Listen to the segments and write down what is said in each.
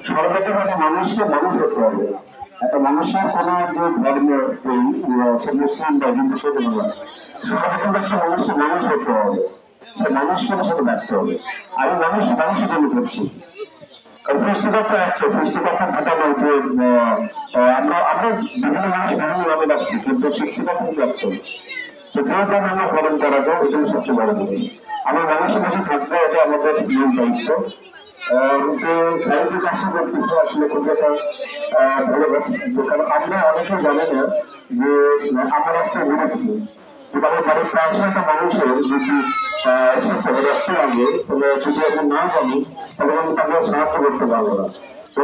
সর্বপ্রথম একটা মানুষকে মানুষ হতে হবে। একটা মানুষের কোনো যে ধর্ম সে মুসলিম বা হিন্দু সে কোনো নয়, সর্বপ্রথম একটা মানুষকে মানুষ হতে হবে, সে মানুষকে সাথে ব্যস্ত হবে। আমি মানুষের জন্য করছি। সৃষ্টিকর্তা একটা সৃষ্টিকর্তা ঘটানো যে আমরা আমরা বিভিন্ন মানুষ বিভিন্ন ভাবে রাখছি, কিন্তু সৃষ্টিকর্তা কিন্তু একজন। তো যে কারণে আমরা পালন করা যায় এটা সবচেয়ে বড় জিনিস। আমরা মানুষের কাছে থাকবো, এটা আমাদের মূল দায়িত্ব। যে শারীরিক কাজটা করতেছে আসলে খুব একটা ভালো কাজ, কারণ আমরা অনেকে জানি না যে আমার একটা বিরক্তি আমাদের বাড়ির প্রায় একটা মানুষের যদি এসেছে রক্ত লাগে, তাহলে যদি এখন না জানি তাহলে আমি তাকে সাহায্য করতে পারবো না।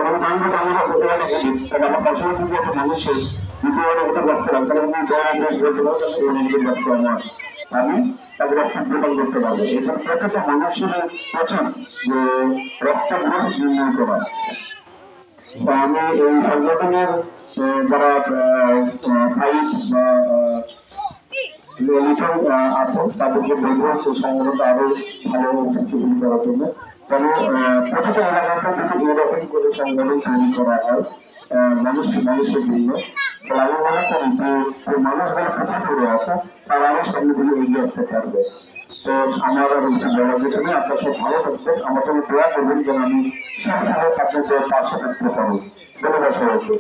এবং জানবো যে আমরা হতে পারে কারণ আমার পাশাপাশি যদি একটা মানুষের দ্বিতীয় হতে পারছিলাম তাহলে আমি বলতে পারবো রক্ত আমার, আমি তাদের রক্ত প্রদান করতে পারবো। এখানে প্রত্যেকটা মানুষের উচিত যে রক্ত গ্রুপ নির্ণয় করা। তো আমি এই সংগঠনের যারা সাইট বা লিটন আছে তাদেরকে বলবো সেই সংগঠনটা আরো ভালো শক্তিশালী করার জন্য। তবে প্রতিটা এলাকাতে যদি এরকম করে সংগঠন তৈরি করা হয় মানুষের জন্য, তাহলে আমি মনে করি যে মানুষগুলো কোথায় করে আছে তারা আরো সামনে দিকে এগিয়ে আসতে পারবে। তো আমার আর বলার কিছু নেই, আপনার সব ভালো থাকবেন, আমার সঙ্গে দোয়া করবেন যেন আমি সবসময় আপনাদের পাশে থাকতে পারি। ধন্যবাদ সবাইকে।